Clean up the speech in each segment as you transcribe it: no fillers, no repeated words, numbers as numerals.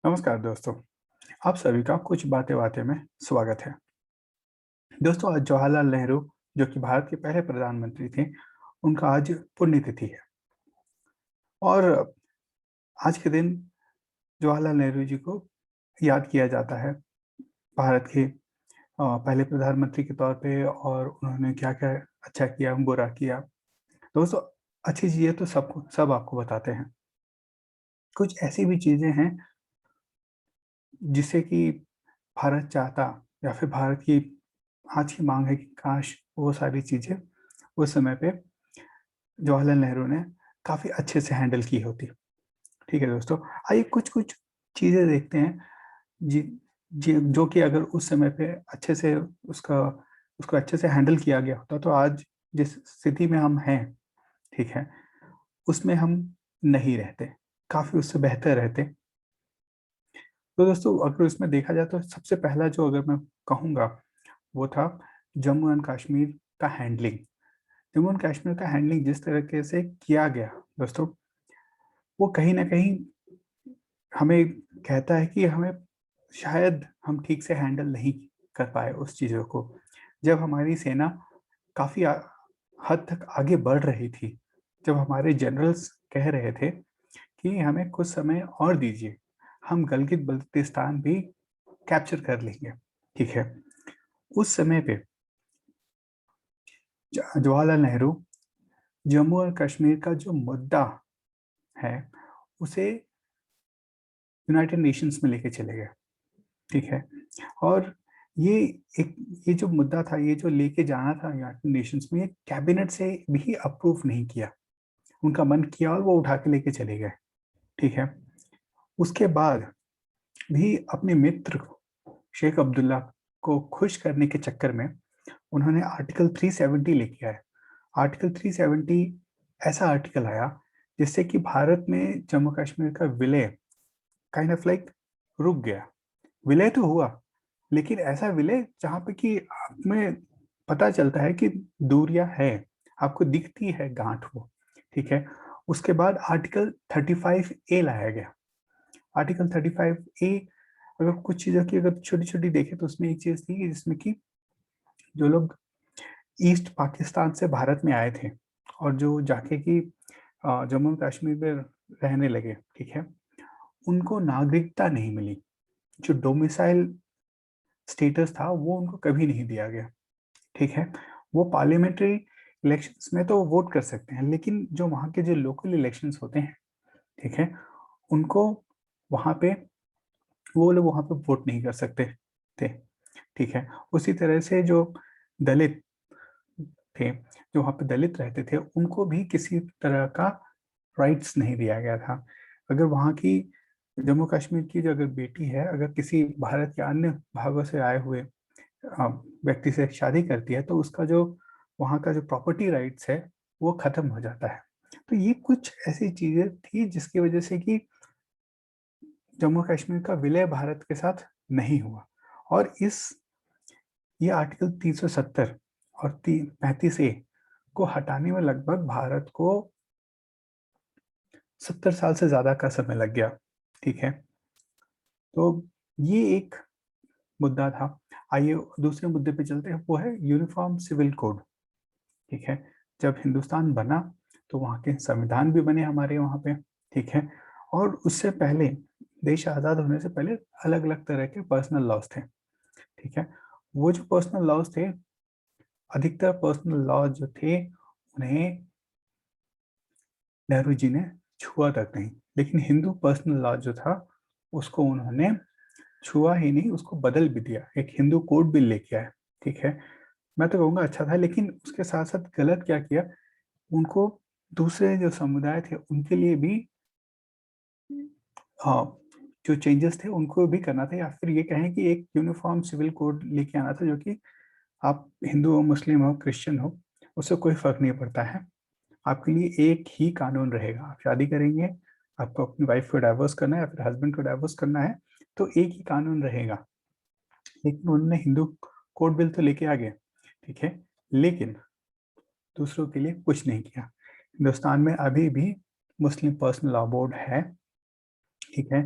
नमस्कार दोस्तों। आप सभी का कुछ बातें बातें में स्वागत है। दोस्तों, आज जवाहरलाल नेहरू जो कि भारत के पहले प्रधानमंत्री थे, उनका आज पुण्यतिथि है। और आज के दिन जवाहरलाल नेहरू जी को याद किया जाता है भारत के पहले प्रधानमंत्री के तौर पे, और उन्होंने क्या क्या अच्छा किया, बुरा किया। दोस्तों, अच्छी चीजें तो सब आपको बताते हैं। कुछ ऐसी भी चीजें हैं जिससे कि भारत चाहता, या फिर भारत की आज की मांग है कि काश वो सारी चीजें उस समय पे जवाहरलाल नेहरू ने काफी अच्छे से हैंडल की होती। ठीक है दोस्तों, आइए कुछ कुछ चीजें देखते हैं जी जी जो कि अगर उस समय पे अच्छे से उसका उसको अच्छे से हैंडल किया गया होता तो आज जिस स्थिति में हम हैं, ठीक है, उसमें हम नहीं रहते, काफी उससे बेहतर रहते। तो दोस्तों, अगर इसमें देखा जाए तो सबसे पहला जो अगर मैं कहूँगा वो था जम्मू एंड कश्मीर का हैंडलिंग। जम्मू एंड कश्मीर का हैंडलिंग जिस तरीके से किया गया दोस्तों, वो कहीं ना कहीं हमें कहता है कि हमें शायद हम ठीक से हैंडल नहीं कर पाए उस चीज़ों को। जब हमारी सेना काफ़ी हद तक आगे बढ़ रही थी, जब हमारे जनरल्स कह रहे थे कि हमें कुछ समय और दीजिए, हम गिलगित बल्तिस्तान भी कैप्चर कर लेंगे, ठीक है, उस समय पे जवाहरलाल नेहरू जम्मू और कश्मीर का जो मुद्दा है उसे यूनाइटेड नेशंस में लेके चले गए। ठीक है, और ये एक ये जो मुद्दा था, ये जो लेके जाना था यूनाइटेड नेशंस में, ये कैबिनेट से भी अप्रूव नहीं किया। उनका मन किया और वो उठा के लेके चले गए। ठीक है, उसके बाद भी अपने मित्र शेख अब्दुल्ला को खुश करने के चक्कर में उन्होंने आर्टिकल 370 लेके आए। आर्टिकल 370 ऐसा आर्टिकल आया जिससे कि भारत में जम्मू कश्मीर का विलय काइंड ऑफ लाइक रुक गया। विलय तो हुआ, लेकिन ऐसा विलय जहाँ पे कि आप में पता चलता है कि दूरियां है, आपको दिखती है गांठ वो। ठीक है, उसके बाद आर्टिकल 35A लाया गया। आर्टिकल 35A, अगर कुछ चीज़ों की अगर छोटी छोटी देखें तो उसमें एक चीज़ थी जिसमें कि जो लोग ईस्ट पाकिस्तान से भारत में आए थे और जो जाके कि जम्मू कश्मीर में रहने लगे, ठीक है, उनको नागरिकता नहीं मिली। जो डोमिसाइल स्टेटस था वो उनको कभी नहीं दिया गया। ठीक है, वो पार्लियामेंट्री इलेक्शंस में तो वोट कर सकते हैं, लेकिन जो वहाँ के जो लोकल इलेक्शंस होते हैं, ठीक है, उनको वहाँ पे वो लोग वहाँ पे वोट नहीं कर सकते थे। ठीक है, उसी तरह से जो दलित थे, जो वहाँ पे दलित रहते थे, उनको भी किसी तरह का राइट्स नहीं दिया गया था। अगर वहाँ की जम्मू कश्मीर की जो अगर बेटी है, अगर किसी भारत के अन्य भागों से आए हुए व्यक्ति से शादी करती है तो उसका जो वहाँ का जो प्रॉपर्टी राइट्स है वो खत्म हो जाता है। तो ये कुछ ऐसी चीजें थी जिसकी वजह से कि जम्मू कश्मीर का विलय भारत के साथ नहीं हुआ। और ये आर्टिकल 370 और 35A को हटाने में लगभग भारत को 70 साल से ज्यादा का समय लग गया। ठीक है, तो ये एक मुद्दा था। आइए दूसरे मुद्दे पे चलते हैं, वो है यूनिफॉर्म सिविल कोड। ठीक है, जब हिंदुस्तान बना तो वहाँ के संविधान भी बने हमारे वहाँ पे। ठीक है, और उससे पहले, देश आज़ाद होने से पहले, अलग अलग तरह के पर्सनल लॉज थे। ठीक है, वो जो पर्सनल लॉज थे, अधिकतर पर्सनल लॉ जो थे उन्हें नेहरू जी ने छुआ तक नहीं, लेकिन हिंदू पर्सनल लॉ जो था उसको उन्होंने छुआ ही नहीं, उसको बदल भी दिया, एक हिंदू कोड बिल लेके आए। ठीक है, मैं तो कहूँगा अच्छा था, लेकिन उसके साथ साथ गलत क्या किया, उनको दूसरे जो समुदाय थे उनके लिए भी हाँ जो चेंजेस थे उनको भी करना था, या फिर ये कहें कि एक यूनिफॉर्म सिविल कोड लेके आना था जो कि आप हिंदू हो, मुस्लिम हो, क्रिश्चियन हो, उससे कोई फर्क नहीं पड़ता है। आपके लिए एक ही कानून रहेगा। आप शादी करेंगे, आपको अपनी वाइफ को डाइवोर्स करना है या फिर हस्बैंड को डाइवोर्स करना है, तो एक ही कानून रहेगा। लेकिन उन्होंने हिंदू कोड बिल तो लेके आ गए, ठीक है, लेकिन दूसरों के लिए कुछ नहीं किया। हिंदुस्तान में अभी भी मुस्लिम पर्सनल लॉ बोर्ड है। ठीक है,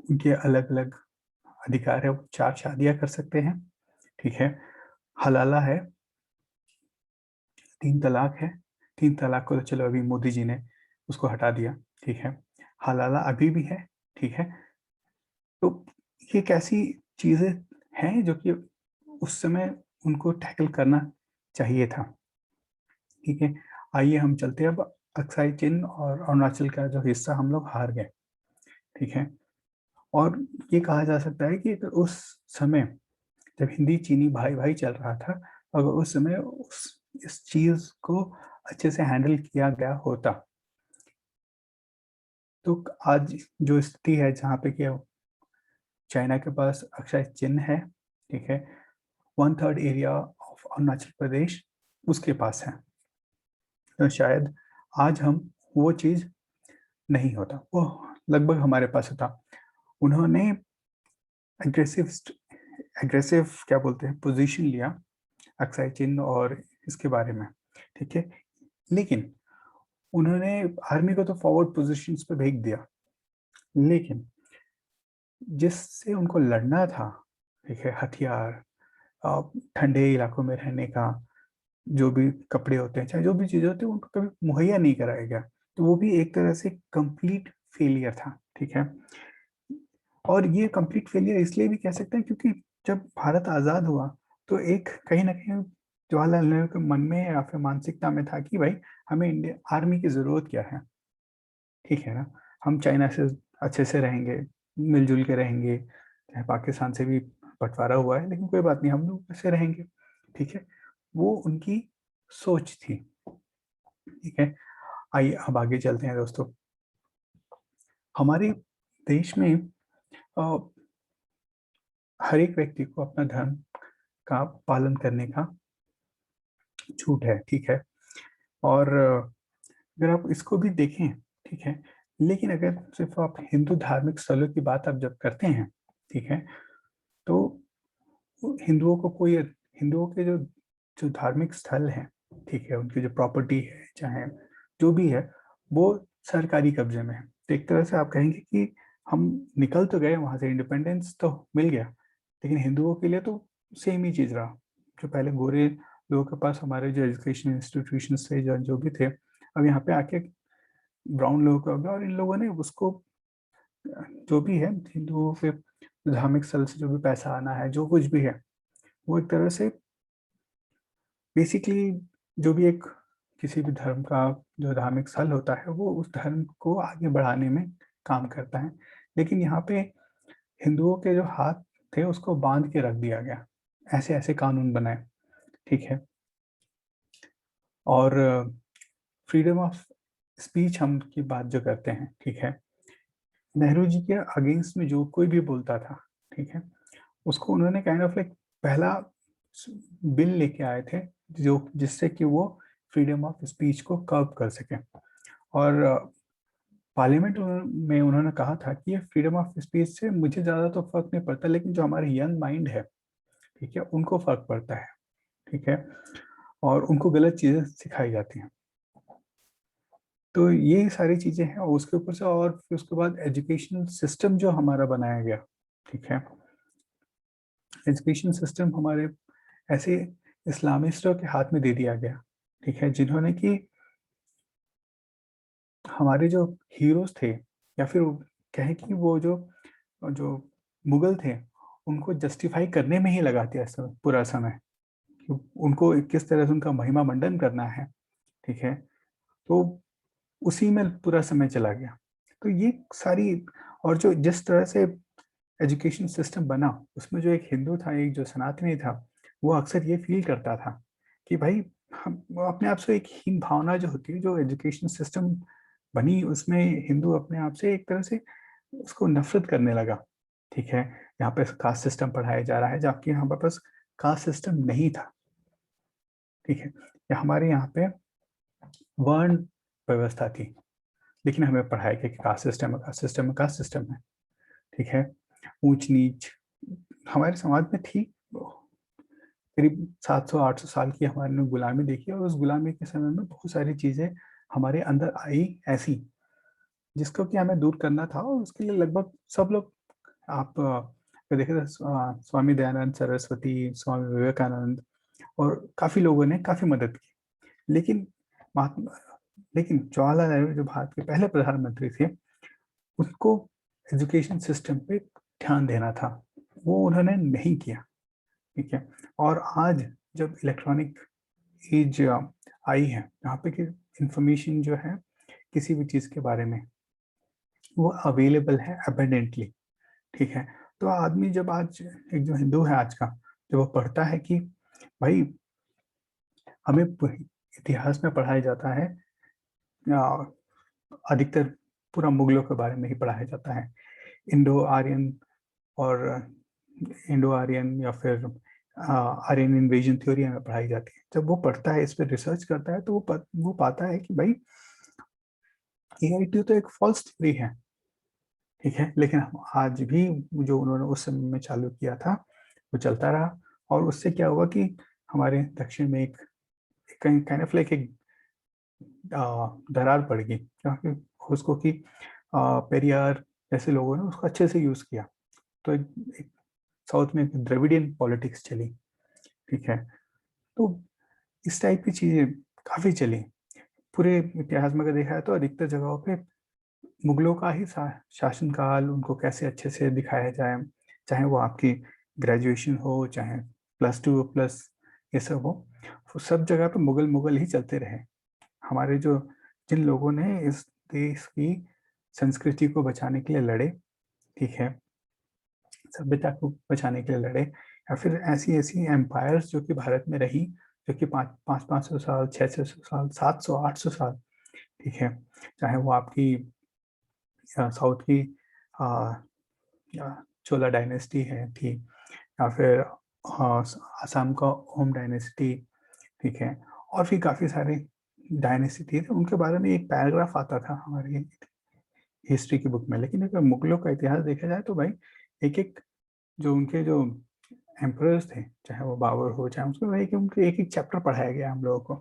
उनके अलग अलग अधिकार है, वो 4 शादियां कर सकते हैं, ठीक है। हलाला है, 3 तलाक है। 3 तलाक को तो चलो अभी मोदी जी ने उसको हटा दिया, ठीक है। हलाला अभी भी है, ठीक है। तो ये कैसी चीज़ें हैं जो कि उस समय उनको टैकल करना चाहिए था, ठीक है। आइए हम चलते हैं अब अक्साई चिन और अरुणाचल का जो हिस्सा हम लोग हार गए, ठीक है। और ये कहा जा सकता है कि अगर उस समय जब हिंदी चीनी भाई भाई चल रहा था, अगर उस समय इस चीज को अच्छे से हैंडल किया गया होता, तो आज जो स्थिति है जहाँ पे कि चाइना के पास अक्षय चिन्ह है, ठीक है, 1/3 एरिया ऑफ अरुणाचल प्रदेश उसके पास है, तो शायद आज हम वो चीज नहीं होता, वो लगभग हमारे पास होता। उन्होंने एग्रेसिव एग्रेसिव क्या बोलते हैं पोजीशन लिया अक्साई चिन्ह और इसके बारे में, ठीक है। लेकिन उन्होंने आर्मी को तो फॉरवर्ड पोजीशंस पे भेज दिया, लेकिन जिससे उनको लड़ना था, ठीक है, हथियार, ठंडे इलाकों में रहने का जो भी कपड़े होते हैं, चाहे जो भी चीज़ें होती हैं, उनको कभी मुहैया नहीं कराया गया। तो वो भी एक तरह से कंप्लीट फेलियर था, ठीक है। और ये कंप्लीट फेलियर इसलिए भी कह सकते हैं क्योंकि जब भारत आज़ाद हुआ, तो एक कहीं ना कहीं जवाहरलाल नेहरू के मन में या फिर मानसिकता में था कि भाई हमें इंडिया आर्मी की ज़रूरत क्या है, ठीक है ना। हम चाइना से अच्छे से रहेंगे, मिलजुल के रहेंगे, चाहे पाकिस्तान से भी बंटवारा हुआ है लेकिन कोई बात नहीं, हम लोग ऐसे रहेंगे, ठीक है। वो उनकी सोच थी, ठीक है। आइए अब आगे चलते हैं दोस्तों। हमारे देश में अ, हर एक व्यक्ति को अपना धर्म का पालन करने का छूट है, ठीक है। और अगर आप इसको भी देखें, ठीक है, लेकिन अगर सिर्फ आप हिंदू धार्मिक स्थलों की बात आप जब करते हैं, ठीक है, तो हिंदुओं को कोई हिंदुओं के जो जो धार्मिक स्थल हैं, ठीक है, उनकी जो प्रॉपर्टी है चाहे जो भी है, वो सरकारी कब्जे में है। तो एक तरह से आप कहेंगे कि हम निकल तो गए वहां से, इंडिपेंडेंस तो मिल गया, लेकिन हिंदुओं के लिए तो सेम ही चीज रहा। जो पहले गोरे लोगों के पास हमारे जो एजुकेशन इंस्टीट्यूशन थे, जो भी थे, अब यहाँ पे आके ब्राउन लोगों को हो गया, और इन लोगों ने उसको जो भी है हिंदुओं के धार्मिक स्थल से जो भी पैसा आना है, जो कुछ भी है, वो एक तरह से बेसिकली जो भी एक किसी भी धर्म का जो धार्मिक स्थल होता है, वो उस धर्म को आगे बढ़ाने में काम करता है। लेकिन यहाँ पे हिंदुओं के जो हाथ थे उसको बांध के रख दिया गया, ऐसे ऐसे कानून बनाए, ठीक है। और फ्रीडम ऑफ स्पीच हम की बात जो करते हैं, ठीक है, नेहरू जी के अगेंस्ट में जो कोई भी बोलता था, ठीक है, उसको उन्होंने काइंड ऑफ लाइक पहला बिल लेके आए थे जो जिससे कि वो फ्रीडम ऑफ स्पीच को कर्व कर सके। और पार्लियामेंट में उन्होंने कहा था कि ये फ्रीडम ऑफ स्पीच से मुझे ज़्यादा तो फर्क नहीं पड़ता, लेकिन जो हमारे यंग माइंड है, ठीक है, उनको फर्क पड़ता है, ठीक है, और उनको गलत चीज़ें सिखाई जाती हैं। तो ये सारी चीज़ें हैं, और उसके ऊपर से और फिर उसके बाद एजुकेशन सिस्टम जो हमारा बनाया गया, ठीक है, एजुकेशन सिस्टम हमारे ऐसे इस्लामिस्टों के हाथ में दे दिया गया, ठीक है, जिन्होंने कि हमारे जो हीरोज थे, या फिर कहें कि वो जो जो मुगल थे, उनको जस्टिफाई करने में ही लगा दिया पूरा समय कि उनको किस तरह से उनका महिमा मंडन करना है, ठीक है। तो उसी में पूरा समय चला गया। तो ये सारी, और जो जिस तरह से एजुकेशन सिस्टम बना, उसमें जो एक हिंदू था, एक जो सनातनी था, वो अक्सर ये फील करता था कि भाई हम वो अपने आप से एक हीन भावना जो होती है, जो एजुकेशन सिस्टम बनी उसमें हिंदू अपने आप से एक तरह से उसको नफरत करने लगा, ठीक है। यहाँ पे कास्ट सिस्टम पढ़ाया जा रहा है जबकि यहाँ पर पास कास्ट सिस्टम नहीं था, ठीक है। या हमारे यहाँ पे वर्ण व्यवस्था थी, लेकिन हमें पढ़ाया गया कि कास्ट सिस्टम है, कास्ट सिस्टम है, कास्ट सिस्टम है, ठीक है। ऊंच नीच हमारे समाज में थी। करीब 700-800 साल की हमारे गुलामी देखी, और उस गुलामी के समय में बहुत सारी चीजें हमारे अंदर आई ऐसी, जिसको कि हमें दूर करना था, और उसके लिए लगभग सब लोग आप अगर देखें तो स्वामी दयानंद सरस्वती, स्वामी विवेकानंद और काफ़ी लोगों ने काफ़ी मदद की। लेकिन महात्मा लेकिन जवाहरलाल नेहरू जो भारत के पहले प्रधानमंत्री थे, उसको एजुकेशन सिस्टम पे ध्यान देना था, वो उन्होंने नहीं किया। ठीक है। और आज जब इलेक्ट्रॉनिक एज आई है, जहाँ पे कि इंफॉर्मेशन जो है किसी भी चीज़ के बारे में वो अवेलेबल है अबेंडेंटली। ठीक है। तो आदमी जब आज एक जो हिंदू है आज का, जब वो पढ़ता है कि भाई हमें इतिहास में पढ़ाया जाता है, अधिकतर पूरा मुगलों के बारे में ही पढ़ाया जाता है, इंडो आर्यन और इंडो आर्यन या फिर आर्यन इन्वेजन थ्योरी हमें पढ़ाई जाती है। जब वो पढ़ता है, इस पर रिसर्च करता है, तो वो पाता है कि भाई एआईटी तो एक फॉल्स थ्योरी है। ठीक है। लेकिन आज भी जो उन्होंने उस समय में चालू किया था वो चलता रहा, और उससे क्या हुआ कि हमारे दक्षिण में एक काइंड ऑफ लाइक एक दरार पड़ गई, क्योंकि उसको कि पेरियार जैसे लोगों ने उसको अच्छे से यूज किया। तो एक साउथ में एक द्रविडियन पॉलिटिक्स चली। ठीक है। तो इस टाइप की चीजें काफी चली पूरे इतिहास में। अगर देखा है तो अधिकतर जगहों पे मुगलों का ही शासनकाल, उनको कैसे अच्छे से दिखाया जाए, चाहे वो आपकी ग्रेजुएशन हो, चाहे +2 प्लस ये सब हो, वो सब जगह पे मुगल मुगल ही चलते रहे। हमारे जो जिन लोगों ने इस देश की संस्कृति को बचाने के लिए लड़े, ठीक है, सभ्यता को बचाने के लिए लड़े, या फिर ऐसी ऐसी एम्पायर्स जो कि भारत में रही, जो कि 500 साल, 600 साल, 700 800 साल, ठीक है, चाहे वो आपकी साउथ की आ, चोला डायनेस्टी है थी, या फिर असम का ओम डायनेस्टी, ठीक है, और भी काफ़ी सारे डायनेस्टी थी। तो उनके बारे में एक पैराग्राफ आता था हमारी हिस्ट्री की बुक में। लेकिन अगर मुगलों का इतिहास देखा जाए तो भाई एक एक जो उनके जो एम्परर्स थे, चाहे वो बाबर हो, चाहे उसमें भाई कि उनके एक एक चैप्टर पढ़ाया गया हम लोगों को।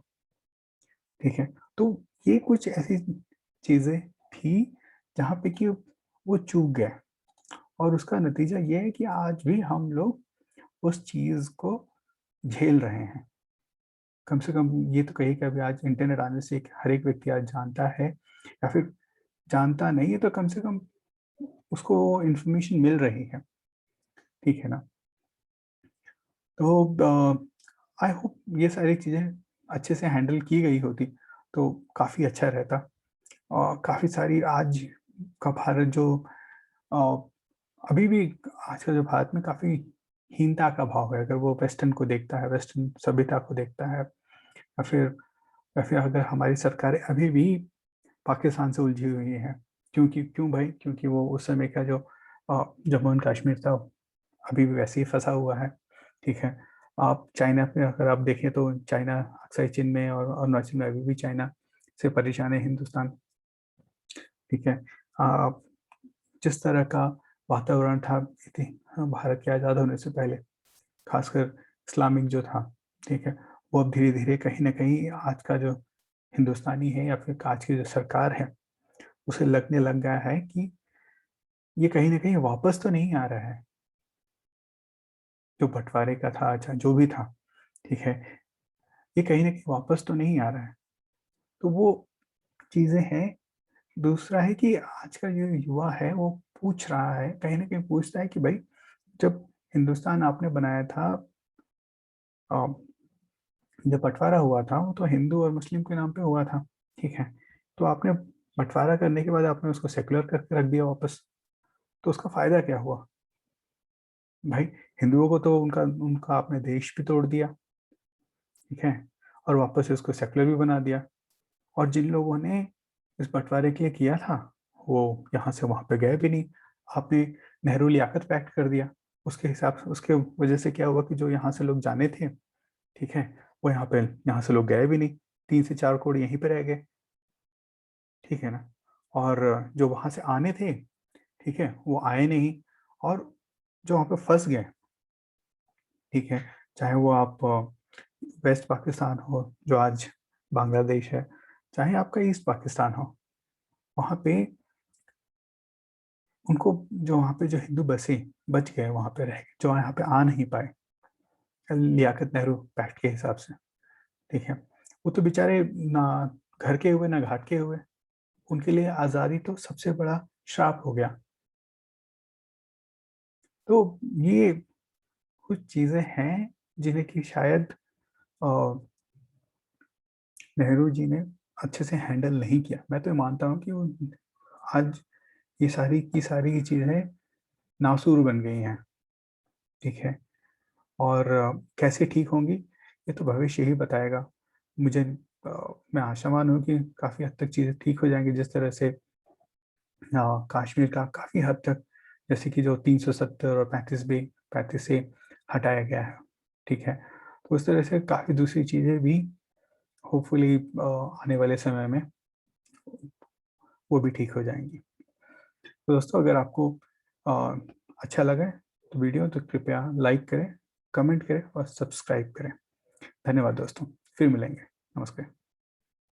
ठीक है। तो ये कुछ ऐसी चीज़ें थी जहाँ पे कि वो चूक गए, और उसका नतीजा ये है कि आज भी हम लोग उस चीज़ को झेल रहे हैं। कम से कम ये तो कहीं कि अभी आज इंटरनेट आने से हर एक व्यक्ति आज जानता है, या फिर जानता नहीं है तो कम से कम उसको इंफॉर्मेशन मिल रही है। ठीक है ना। तो आई होप ये सारी चीज़ें अच्छे से हैंडल की गई होती तो काफ़ी अच्छा रहता। और काफ़ी सारी आज का भारत जो अ, अभी भी आज का जो भारत में काफ़ी हीनता का भाव है, अगर वो वेस्टर्न को देखता है, वेस्टर्न सभ्यता को देखता है, या फिर अगर हमारी सरकारें अभी भी पाकिस्तान से उलझी हुई हैं। क्यों भाई? क्योंकि वो उस समय का जो जम्मू एंड कश्मीर था, अभी भी वैसे ही फंसा हुआ है। ठीक है। आप चाइना पे अगर आप देखें तो चाइना अक्सर चीन में और अरुणाचल में अभी भी चाइना से परेशान है हिंदुस्तान। ठीक है। आ, जिस तरह का वातावरण था भारत के आज़ाद होने से पहले, खासकर इस्लामिक जो था, ठीक है, वो अब धीरे धीरे कहीं ना कहीं आज का जो हिंदुस्तानी है या फिर आज की जो सरकार है, उसे लगने लग गया है कि ये कहीं ना कहीं वापस तो नहीं आ रहा है, जो बंटवारे का था, अच्छा जो भी था। ठीक है। ये कहीं ना कहीं वापस तो नहीं आ रहा है। तो वो चीज़ें हैं। दूसरा है कि आज का जो युवा है वो पूछ रहा है, कहीं ना कहीं पूछता है कि भाई जब हिंदुस्तान आपने बनाया था, अ, जब बंटवारा हुआ था वो तो हिंदू और मुस्लिम के नाम पे हुआ था। ठीक है। तो आपने बंटवारा करने के बाद आपने उसको सेकुलर करके रख दिया वापस, तो उसका फायदा क्या हुआ भाई? हिंदुओं को तो उनका उनका आपने देश भी तोड़ दिया। ठीक है। और वापस से उसको सेकुलर भी बना दिया। और जिन लोगों ने इस बंटवारे के लिए किया था, वो यहाँ से वहां पे गए भी नहीं। आपने नेहरू लियाकत पैक्ट कर दिया, उसके हिसाब से उसके वजह से क्या हुआ कि जो यहाँ से लोग जाने थे, ठीक है, वो यहाँ से लोग गए भी नहीं। 3 से 4 करोड़ यहीं पे रह गए। ठीक है ना। और जो वहां से आने थे, ठीक है, वो आए नहीं। और जो वहां पे फंस गए, ठीक है, चाहे वो आप वेस्ट पाकिस्तान हो जो आज बांग्लादेश है, चाहे आपका ईस्ट पाकिस्तान हो, वहाँ पे उनको जो वहाँ पे जो हिंदू बच गए वहाँ पे रह के, जो यहाँ पे आ नहीं पाए लियाकत नेहरू पैक्ट के हिसाब से, ठीक है, वो तो बेचारे ना घर के हुए ना घाट के हुए, उनके लिए आज़ादी तो सबसे बड़ा श्राप हो गया। तो ये कुछ चीज़ें हैं जिन्हें कि शायद अ, नेहरू जी ने अच्छे से हैंडल नहीं किया। मैं तो ये मानता हूँ कि वो आज ये सारी की सारी चीज़ें नासूर बन गई हैं, ठीक है? और कैसे ठीक होंगी, ये तो भविष्य ही बताएगा। मुझे मैं आशावान हूँ कि काफ़ी हद तक चीज़ें ठीक हो जाएँगी, जिस तरह से कश्मीर का काफ़ी हद तक, जैसे कि जो 370 और 35 से हटाया गया है, ठीक है? तो उस तरह से काफ़ी दूसरी चीज़ें भी होपफुली आने वाले समय में वो भी ठीक हो जाएँगी। तो दोस्तों, अगर आपको अ, अच्छा लगा है तो वीडियो तो कृपया लाइक करें, कमेंट करें और सब्सक्राइब करें। धन्यवाद दोस्तों, फिर मिलेंगे। नमस्कार।